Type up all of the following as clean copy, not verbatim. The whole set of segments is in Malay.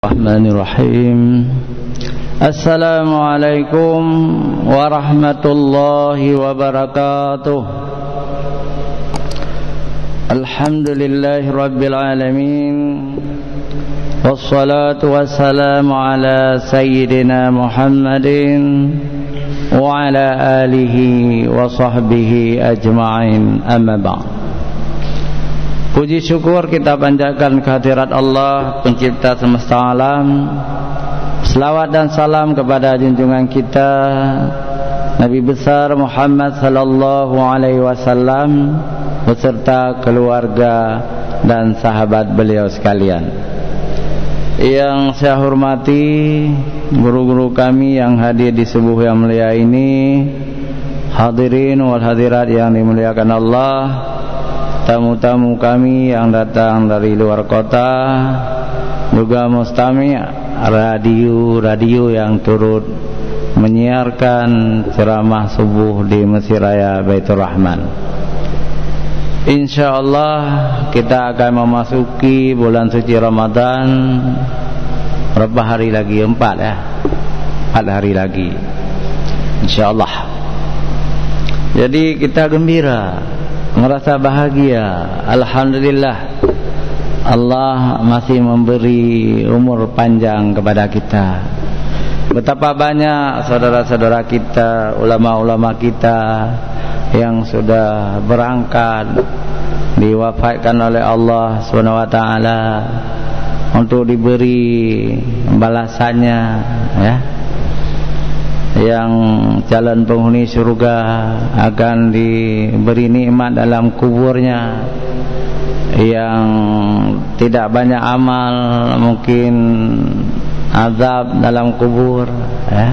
Bismillahirrahmanirrahim. Assalamualaikum warahmatullahi wabarakatuh. Alhamdulillahi rabbil alamin. Wassalatu wassalamu ala sayyidina Muhammadin wa ala alihi wa sahbihi ajma'in, amma ba'd. Puji syukur kita panjatkan kehadirat Allah, pencipta semesta alam. Selawat dan salam kepada junjungan kita Nabi besar Muhammad sallallahu alaihi wasallam beserta keluarga dan sahabat beliau sekalian. Yang saya hormati guru-guru kami yang hadir di subuh yang mulia ini, hadirin wal hadirat yang dimuliakan Allah, tamu-tamu kami yang datang dari luar kota, juga mustami' radio yang turut menyiarkan ceramah subuh di Masjid Raya Baitur Rahman. InsyaAllah kita akan memasuki bulan suci Ramadan. Berapa hari lagi? 4 ya? 4 hari lagi InsyaAllah. Jadi kita gembira, merasa bahagia. Alhamdulillah, Allah masih memberi umur panjang kepada kita. Betapa banyak saudara-saudara kita, ulama-ulama kita yang sudah berangkat, diwafatkan oleh Allah SWT untuk diberi balasannya, ya. Yang calon penghuni surga akan diberi nikmat dalam kuburnya. Yang tidak banyak amal mungkin azab dalam kubur, ya.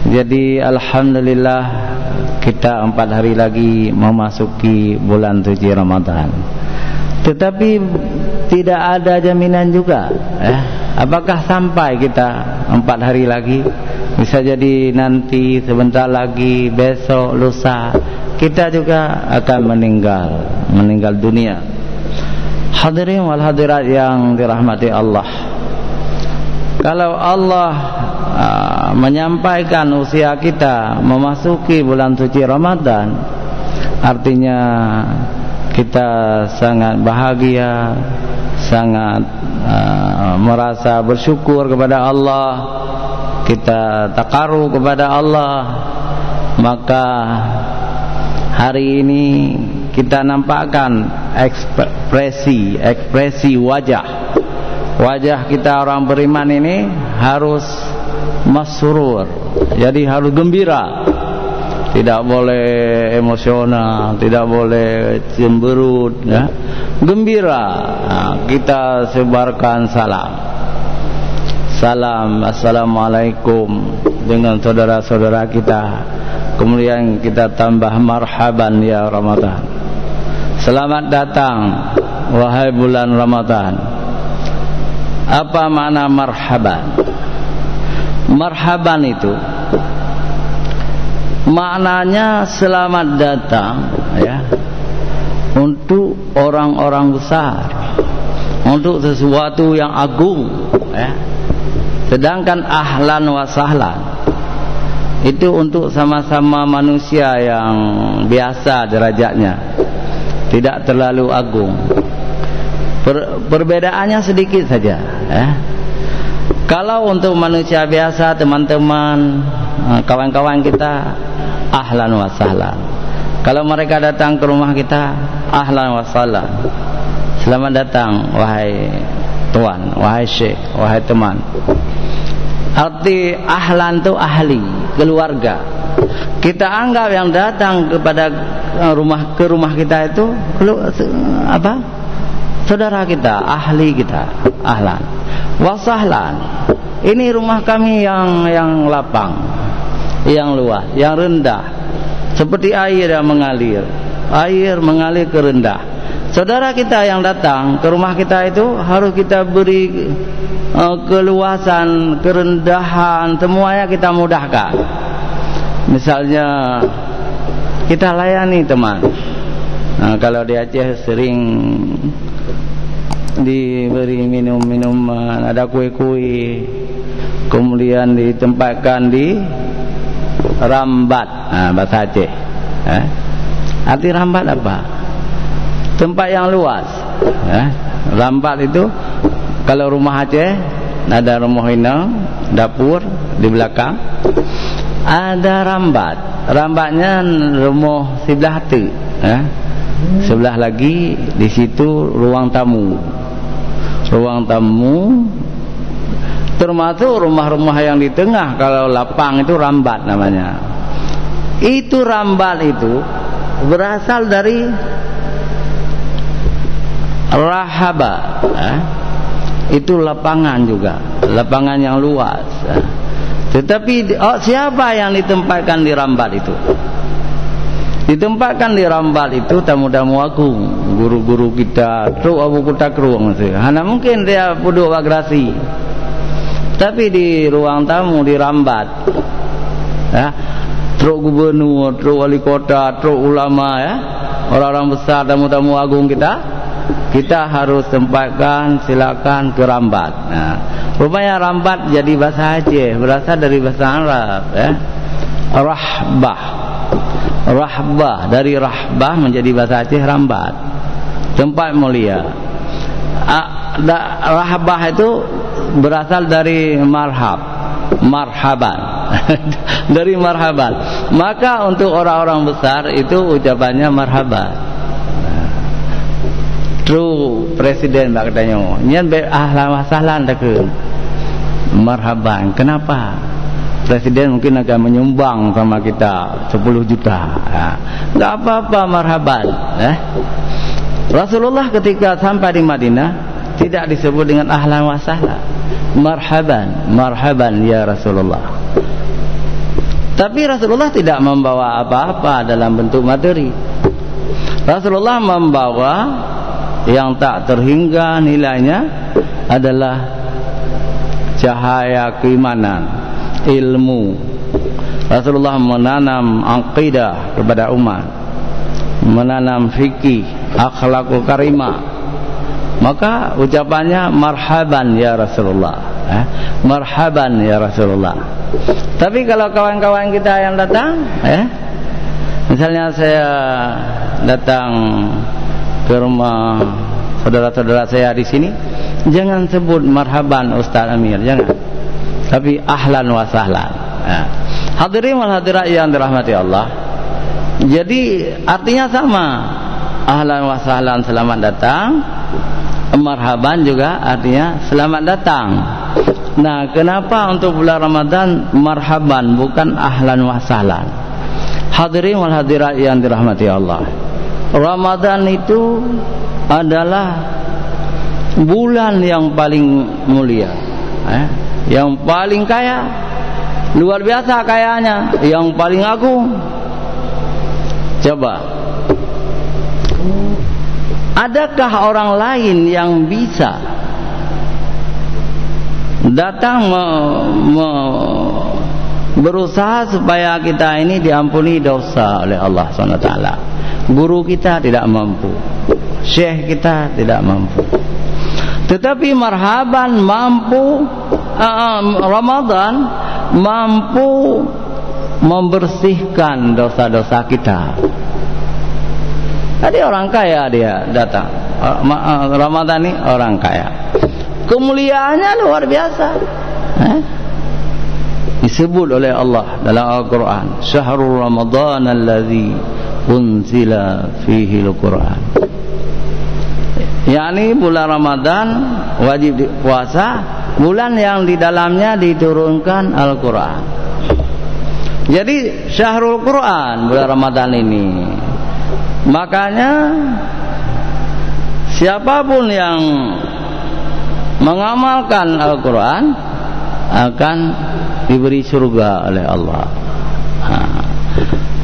Jadi alhamdulillah kita 4 hari lagi memasuki bulan suci Ramadan. Tetapi tidak ada jaminan juga, ya. Apakah sampai kita 4 hari lagi? Bisa jadi nanti, sebentar lagi, besok, lusa kita juga akan meninggal dunia. Hadirin wal hadirat yang dirahmati Allah, kalau Allah menyampaikan usia kita memasuki bulan suci Ramadan, artinya kita sangat bahagia, sangat merasa bersyukur kepada Allah, kita taqarrub kepada Allah. Maka hari ini kita nampakkan ekspresi wajah kita orang beriman ini harus masrur, jadi harus gembira, tidak boleh emosional, tidak boleh cemberut, ya. Gembira. Kita sebarkan salam assalamualaikum dengan saudara-saudara kita. Kemudian kita tambah marhaban ya Ramadan, selamat datang wahai bulan Ramadan. Apa makna marhaban? Marhaban itu maknanya selamat datang, ya, untuk orang-orang besar, untuk sesuatu yang agung, ya. Sedangkan ahlan wa sahlan itu untuk sama-sama manusia yang biasa derajatnya, tidak terlalu agung. Perbedaannya sedikit saja, ya. Kalau untuk manusia biasa, teman-teman, kawan-kawan kita, ahlan wa sahlan. Kalau mereka datang ke rumah kita, ahlan wa sahlan, selamat datang wahai tuan, wahai syekh, wahai teman. Arti ahlan itu ahli, keluarga. Kita anggap yang datang kepada rumah kita itu apa? Saudara kita, ahli kita, ahlan wa sahlan. Ini rumah kami yang lapang, yang luas, yang rendah, seperti air yang mengalir. Air mengalir ke rendah. Saudara kita yang datang ke rumah kita itu harus kita beri keluasan, kerendahan, semuanya kita mudahkan. Misalnya kita layani teman. Nah, kalau di Aceh sering diberi minum-minuman, ada kue-kue, kemudian ditempatkan di rambat, bahasa Aceh. Arti rambat apa? Tempat yang luas. Rambat itu kalau rumah Aceh ada rumah inang, dapur di belakang, ada rambat. Rambatnya rumah sebelah tu, sebelah lagi di situ ruang tamu. Ruang tamu termasuk rumah-rumah yang di tengah. Kalau lapang itu rambat namanya. Itu rambat itu berasal dari rahaba, itu lapangan juga, lapangan yang luas. Tetapi siapa yang ditempatkan di rambat itu? Ditempatkan di rambat itu tamu-tamu agung, guru-guru kita, truk abu kita keruang itu. Hanya mungkin dia duduk bagrasi. Tapi di ruang tamu di rambat, truk gubernur, truk wali kota, truk ulama, orang-orang besar, tamu-tamu agung kita harus tempatkan, silakan ke rambat. Rupanya rambat jadi bahasa Aceh, berasal dari bahasa Arab, rahbah. Rahbah, dari rahbah menjadi bahasa Aceh rambat, tempat mulia. Rahbah itu berasal dari marhaban dari marhaban. Maka untuk orang-orang besar itu ucapannya marhaban. True presiden katanya, nyen ahlan wa sahlan dak ke marhaban. Kenapa? Presiden mungkin akan menyumbang sama kita 10 juta. Enggak apa-apa, marhaban. Rasulullah ketika sampai di Madinah tidak disebut dengan ahlan wa sahlan, marhaban ya Rasulullah. Tapi Rasulullah tidak membawa apa-apa dalam bentuk materi. Rasulullah membawa yang tak terhingga nilainya adalah cahaya keimanan, ilmu. Rasulullah menanam aqidah kepada umat, menanam fikih, akhlakul karimah. Maka ucapannya marhaban ya Rasulullah, marhaban ya Rasulullah. Tapi kalau kawan-kawan kita yang datang, misalnya saya datang ke rumah saudara-saudara saya di sini, jangan sebut marhaban Ustaz Amir, jangan. Tapi ahlan wa sahlan. Hadirin wal hadirat yang dirahmati Allah. Jadi artinya sama. Ahlan wa sahlan, selamat datang. Marhaban juga artinya selamat datang. Nah, kenapa untuk bulan Ramadan marhaban bukan ahlan wa sahlan? Hadirin wal hadirat yang dirahmati Allah. Ramadan itu adalah bulan yang paling mulia, yang paling kaya, luar biasa kayanya, yang paling agung. Coba, adakah orang lain yang bisa datang berusaha supaya kita ini diampuni dosa oleh Allah SWT? Guru kita tidak mampu, syekh kita tidak mampu. Tetapi marhaban mampu, Ramadan mampu membersihkan dosa-dosa kita. Tadi orang kaya dia datang, Ramadan ini orang kaya, kemuliaannya luar biasa. Disebut oleh Allah dalam Al-Quran, Syahrul Ramadan alladzi unzila fihi al-Quran. yakni bulan Ramadan wajib puasa, bulan yang di dalamnya diturunkan Al-Quran. Jadi Syahrul Quran, bulan Ramadan ini. Makanya siapapun yang mengamalkan Al-Quran akan diberi surga oleh Allah.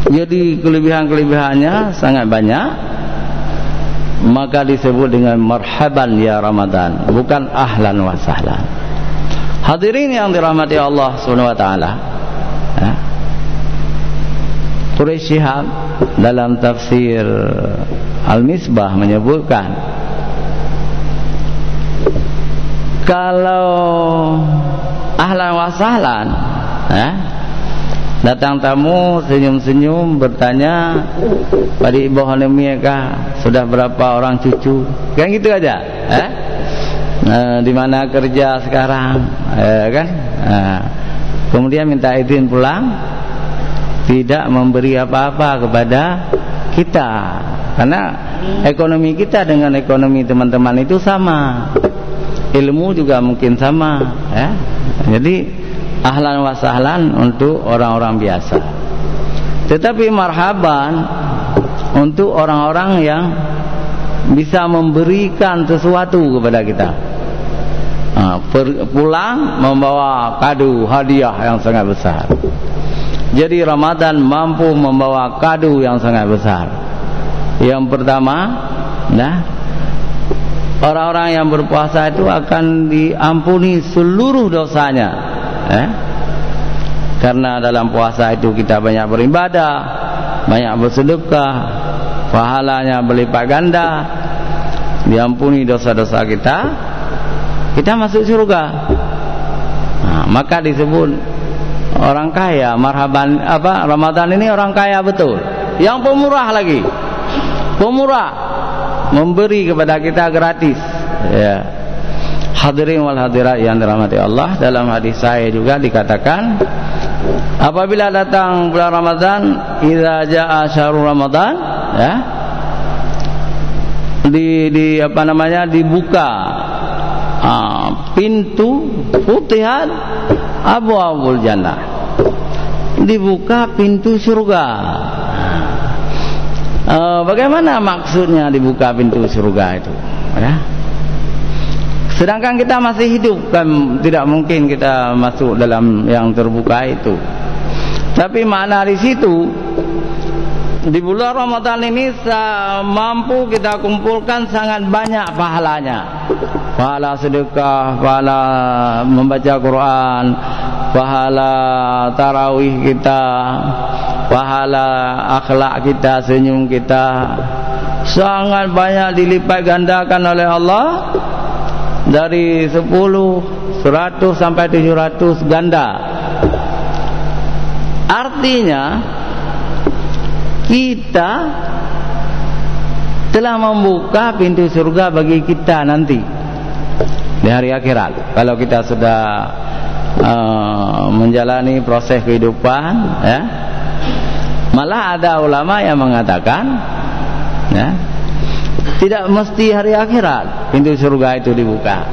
Jadi kelebihan-kelebihannya sangat banyak. Maka disebut dengan marhaban ya Ramadan, bukan ahlan wa sahlan. Hadirin yang dirahmati Allah Subhanahu wa taala. Quraisy Shihab dalam tafsir Al-Misbah menyebutkan Kalau ahlan wa sahlan, datang tamu senyum-senyum bertanya, Pak Ibu Hanemi kah, sudah berapa orang cucu, kan gitu aja, di mana kerja sekarang, kan? Kemudian minta izin pulang, tidak memberi apa-apa kepada kita, karena ekonomi kita dengan ekonomi teman-teman itu sama, ilmu juga mungkin sama, ya. Jadi ahlan wa sahlan untuk orang-orang biasa, tetapi marhaban untuk orang-orang yang bisa memberikan sesuatu kepada kita. Pulang membawa kado hadiah yang sangat besar. Jadi Ramadan mampu membawa kado yang sangat besar. Yang pertama, orang-orang yang berpuasa itu akan diampuni seluruh dosanya, karena dalam puasa itu kita banyak beribadah, banyak bersedekah, pahalanya berlipat ganda, diampuni dosa-dosa kita, kita masuk surga. Maka disebut orang kaya. Marhaban, Ramadan ini orang kaya betul, yang pemurah lagi, pemurah, memberi kepada kita gratis, ya. Hadirin wal hadirat yang dirahmati Allah, dalam hadis saya juga dikatakan, apabila datang bulan Ramadan, idza jaa syahrul Ramadan, ya, dibuka pintu, futihat abwaabul jannah, dibuka pintu surga. Bagaimana maksudnya dibuka pintu surga itu, ya? Sedangkan kita masih hidup, kan tidak mungkin kita masuk dalam yang terbuka itu. Tapi makna di situ, di bulan Ramadan ini mampu kita kumpulkan sangat banyak pahalanya. Pahala sedekah, pahala membaca Quran, pahala tarawih kita, pahala akhlak kita, senyum kita, sangat banyak dilipat gandakan oleh Allah. Dari 10, 100 sampai 700 ganda. Artinya kita telah membuka pintu surga bagi kita nanti di hari akhirat, kalau kita sudah menjalani proses kehidupan, ya. Malah ada ulama yang mengatakan, ya, tidak mesti hari akhirat pintu surga itu dibuka.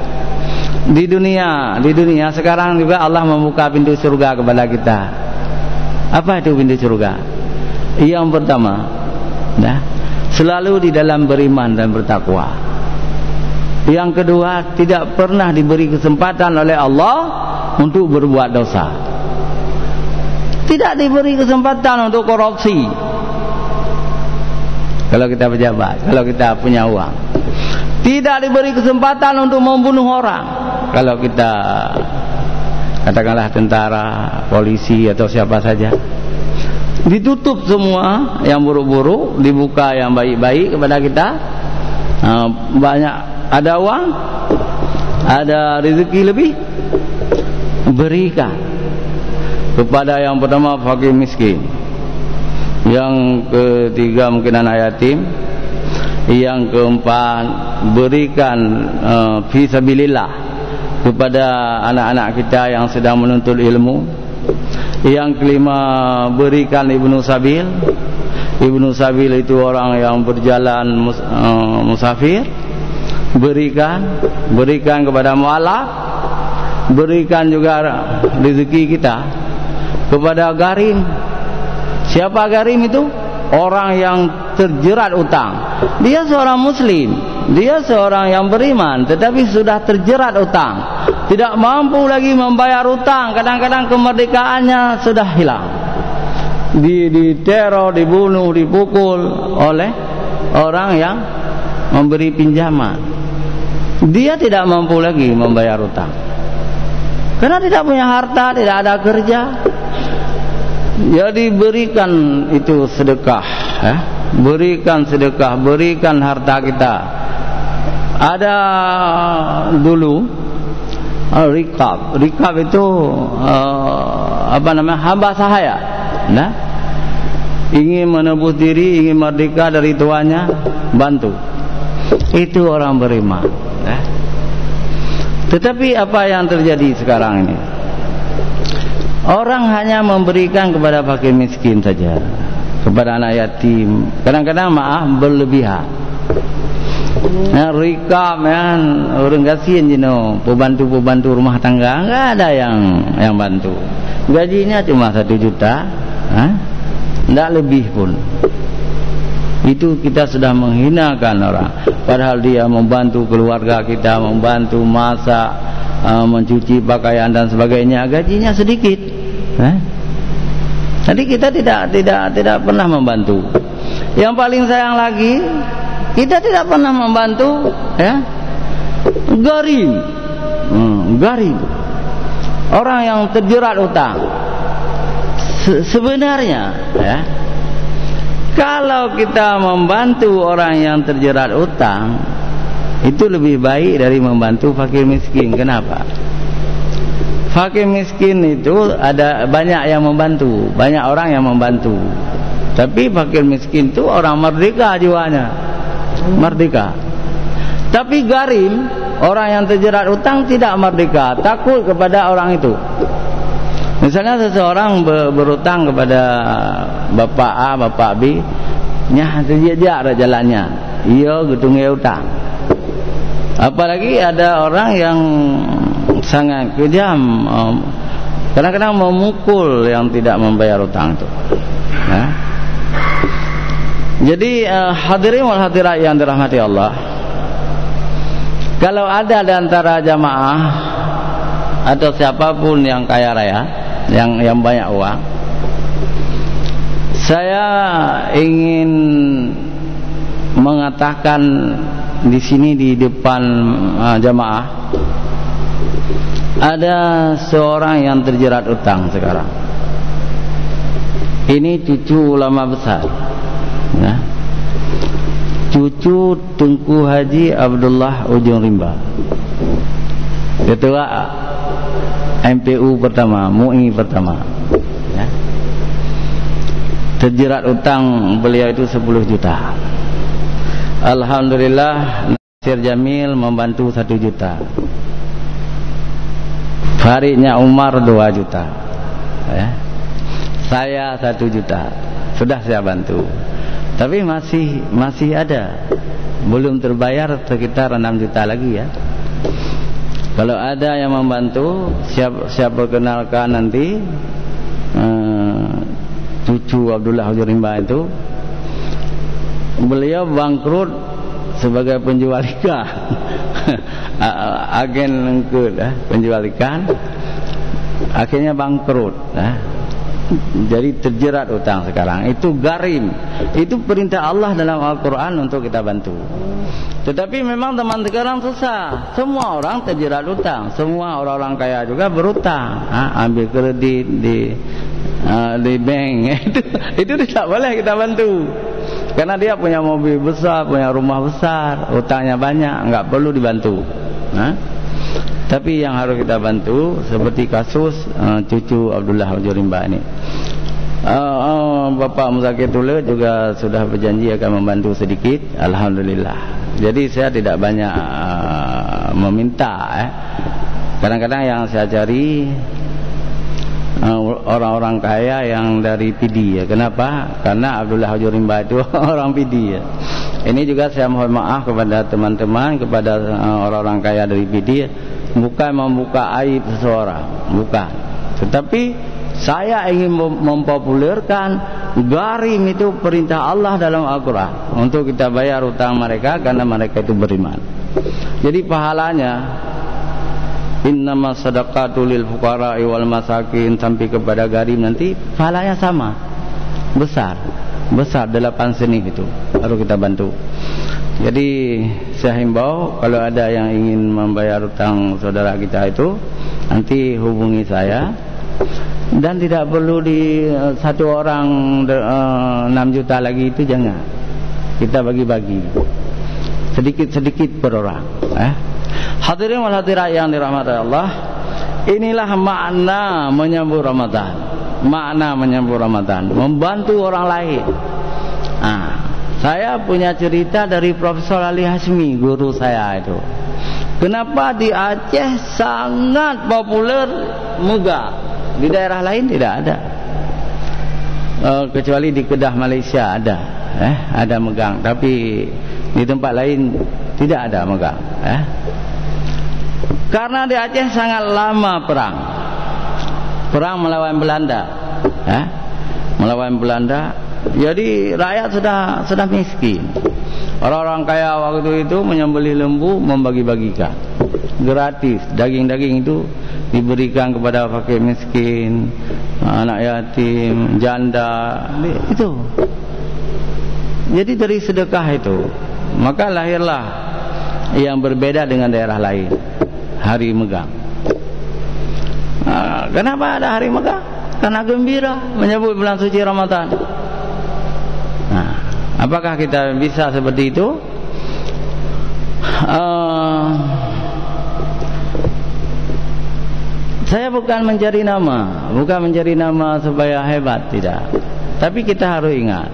Di dunia sekarang juga Allah membuka pintu surga kepada kita. Apa itu pintu surga? Yang pertama, selalu di dalam beriman dan bertakwa. Yang kedua, tidak pernah diberi kesempatan oleh Allah untuk berbuat dosa. Tidak diberi kesempatan untuk korupsi. Kalau kita pejabat, kalau kita punya uang, tidak diberi kesempatan untuk membunuh orang. Kalau kita katakanlah tentara, polisi atau siapa saja, ditutup semua yang buruk-buruk, dibuka yang baik-baik kepada kita. Banyak, ada uang, ada rezeki lebih, berikan kepada yang pertama fakir miskin, yang ketiga mungkin anak yatim, yang keempat berikan fi sabilillah kepada anak-anak kita yang sedang menuntut ilmu, yang kelima berikan ibnu sabil. Ibnu sabil itu orang yang berjalan musafir, berikan kepada mualaf, berikan juga rezeki kita kepada garim. Siapa garim itu? Orang yang terjerat utang. Dia seorang muslim, dia seorang yang beriman, tetapi sudah terjerat utang, tidak mampu lagi membayar utang. Kadang-kadang kemerdekaannya sudah hilang, diteror, dibunuh, dipukul oleh orang yang memberi pinjaman. Dia tidak mampu lagi membayar utang karena tidak punya harta, tidak ada kerja. Jadi berikan itu sedekah, berikan sedekah, berikan harta kita. Ada dulu Rikab. Rikab itu hamba sahaya. Nah, ingin menebus diri, ingin merdeka dari tuannya, bantu. Itu orang beriman. Tetapi apa yang terjadi sekarang ini? Orang hanya memberikan kepada fakir miskin saja, kepada anak yatim. Kadang-kadang berlebihan. Nah, rikab kan orang kasihan pembantu rumah tangga enggak ada yang bantu. Gajinya cuma 1 juta, enggak lebih pun. Itu kita sudah menghinakan orang. Padahal dia membantu keluarga kita, membantu masak, mencuci pakaian dan sebagainya. Gajinya sedikit. Jadi kita tidak pernah membantu. Yang paling sayang lagi, kita tidak pernah membantu, gharim. Gharim. Orang yang terjerat utang. Sebenarnya, kalau kita membantu orang yang terjerat utang, itu lebih baik dari membantu fakir miskin. Kenapa? Fakir miskin itu ada banyak yang membantu, banyak orang yang membantu. Tapi fakir miskin itu orang merdeka jiwanya, merdeka. Tapi gharim, orang yang terjerat utang tidak merdeka, takut kepada orang itu. Misalnya seseorang berutang kepada bapak A, bapak B, dia ada jalannya, iya gedungnya utang. Apalagi ada orang yang sangat kejam, kadang-kadang memukul yang tidak membayar utang itu. Jadi hadirin wal hadirat yang dirahmati Allah, kalau ada di antara jamaah atau siapapun yang kaya raya, yang banyak uang, saya ingin mengatakan di sini di depan jamaah, ada seorang yang terjerat utang sekarang. Ini cucu ulama besar, cucu Tunku Haji Abdullah Ujung Rimba, ketua MPU pertama, MUI pertama. Terjerat utang beliau itu 10 juta. Alhamdulillah Nasir Jamil membantu 1 juta. Faridnya Umar 2 juta. Saya 1 juta. Sudah saya bantu. Tapi masih ada, belum terbayar sekitar 6 juta lagi ya. Kalau ada yang membantu, siap perkenalkan nanti cucu Abdullah Ujung Rimba itu. Beliau bangkrut sebagai penjual ikan. Agen penjual ikan, akhirnya bangkrut. Jadi terjerat utang sekarang. Itu gharim. Itu perintah Allah dalam Al-Quran untuk kita bantu. Tetapi memang teman sekarang susah. Semua orang terjerat utang. Semua orang-orang kaya juga berutang. Ambil kredit di bank. Itu tidak boleh kita bantu. Karena dia punya mobil besar, punya rumah besar, utangnya banyak, enggak perlu dibantu. Tapi yang harus kita bantu seperti kasus cucu Abdullah Ujung Rimba ini. Bapak Muzakirullah juga sudah berjanji akan membantu sedikit. Alhamdulillah. Jadi saya tidak banyak meminta. Kadang-kadang yang saya cari orang-orang kaya yang dari PD ya. Kenapa? Karena Abdullah Ujung Rimba itu orang PD ya. Ini juga saya mohon maaf kepada teman-teman, kepada orang-orang kaya dari PD ya. Bukan membuka aib seseorang, bukan. Tetapi saya ingin mempopulerkan gharim itu perintah Allah dalam Al-Quran untuk kita bayar utang mereka karena mereka itu beriman. Jadi pahalanya innamas sadaqatu lil fuqara'i wal masakin sampai kepada gharim nanti pahalanya sama, besar 8 senih itu harus kita bantu. Jadi saya himbau kalau ada yang ingin membayar utang saudara kita itu nanti hubungi saya, dan tidak perlu di satu orang 6 juta lagi itu jangan, kita bagi-bagi sedikit-sedikit per orang. Hadirin wal hadirat yang dirahmati Allah, inilah makna menyambut Ramadan. Makna menyambut Ramadan, membantu orang lain. Saya punya cerita dari Profesor Ali Hasmi, guru saya itu. Kenapa di Aceh sangat populer muga, di daerah lain tidak ada. Kecuali di Kedah Malaysia ada megang, tapi di tempat lain tidak ada megang. Karena di Aceh sangat lama perang melawan Belanda, melawan Belanda. Jadi rakyat sudah miskin. Orang-orang kaya waktu itu menyembelih lembu, membagi-bagikan gratis. Daging-daging itu diberikan kepada fakir miskin, anak yatim, janda, itu. Jadi dari sedekah itu, maka lahirlah yang berbeda dengan daerah lain, hari megang. Kenapa ada hari megang? Karena gembira menyambut bulan suci Ramadan. Apakah kita bisa seperti itu? Saya bukan mencari nama supaya hebat, tidak. Tapi kita harus ingat,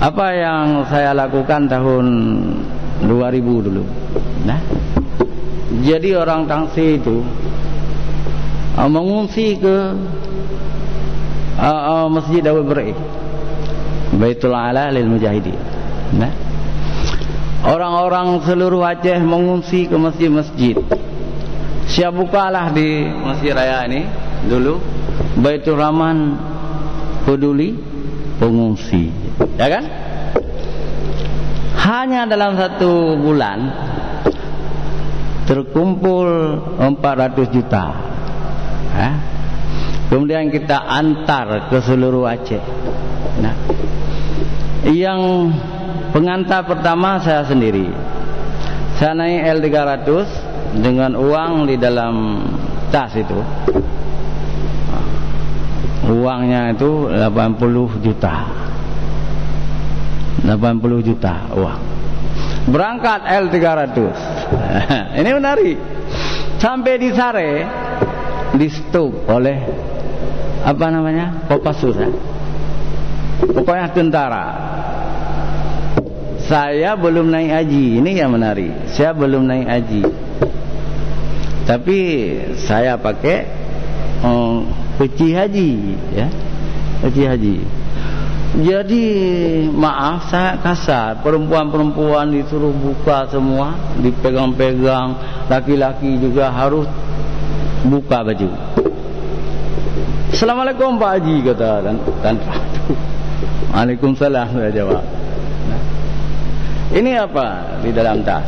apa yang saya lakukan tahun 2000 dulu. Jadi orang Tangsi itu mengungsi ke Masjid Dawe Beri, Baitul Ala lil Mujahidin. Orang-orang seluruh Aceh mengungsi ke masjid-masjid. Saya bukalah di Masjid Raya ini dulu, Baitur Rahman Peduli pengungsi, ya kan? Hanya dalam 1 bulan terkumpul 400 juta. Kemudian kita antar ke seluruh Aceh. Yang pengantar pertama saya sendiri. Saya naik L300 dengan uang di dalam tas itu. Uangnya itu 80 juta. 80 juta uang. Berangkat L300. Ini menarik. Sampai di Sare, di stop oleh apa namanya? Kopassus. Pokoknya tentara. Saya belum naik haji. Ini yang menarik. Saya belum naik haji, tapi saya pakai peci haji, peci haji. Jadi maaf saya kasar, perempuan-perempuan disuruh buka semua, dipegang-pegang, laki-laki juga harus buka baju. Assalamualaikum Pak Haji, kata tentara. Waalaikumsalam, saya jawab. Ini apa di dalam tas?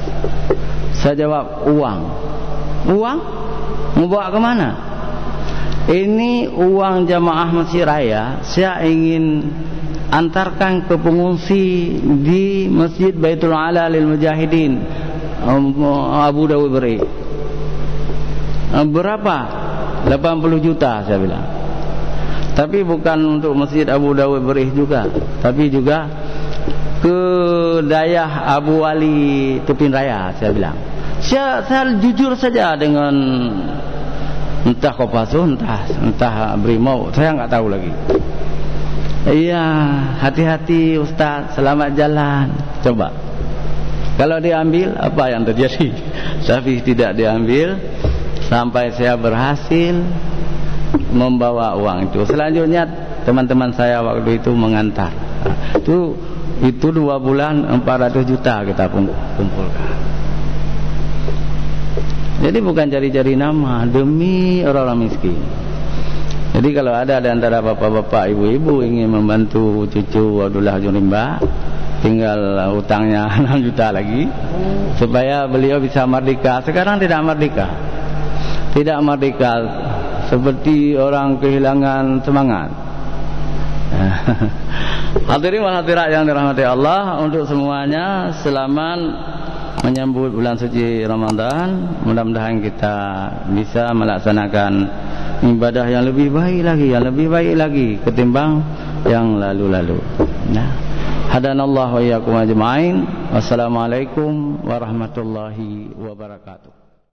Saya jawab uang. Uang? Mau bawa kemana? Ini uang jamaah Masjid Raya. Saya ingin antarkan ke pengungsi di Masjid Baitul Ala lil Mujahidin Abu Dawe Beri. Berapa? 80 juta saya bilang. Tapi bukan untuk Masjid Abu Dawe Beri juga, tapi juga ke Dayah Abu Wali Tupin Raya, saya bilang. Saya jujur saja dengan entah Kopassus, entah Brimob, saya nggak tahu lagi. Iya, hati-hati Ustaz, selamat jalan. Coba, kalau diambil apa yang terjadi? Tapi tidak diambil sampai saya berhasil membawa uang itu. Selanjutnya teman-teman saya waktu itu mengantar. Itu 2 bulan 400 juta kita kumpulkan. Jadi bukan cari-cari nama, demi orang-orang miskin. Jadi kalau ada di antara bapak-bapak, ibu-ibu ingin membantu cucu Abdullah Jurimba, tinggal hutangnya 6 juta lagi supaya beliau bisa merdeka. Sekarang tidak merdeka. Tidak merdeka, seperti orang kehilangan semangat. Hadirin wal hadirat yang dirahmati Allah, untuk semuanya selamat menyambut bulan suci Ramadan. Mudah-mudahan kita bisa melaksanakan ibadah yang lebih baik lagi, ketimbang yang lalu-lalu. Hadanallahu wa iyyakum ajma'in. Wassalamualaikum warahmatullahi wabarakatuh.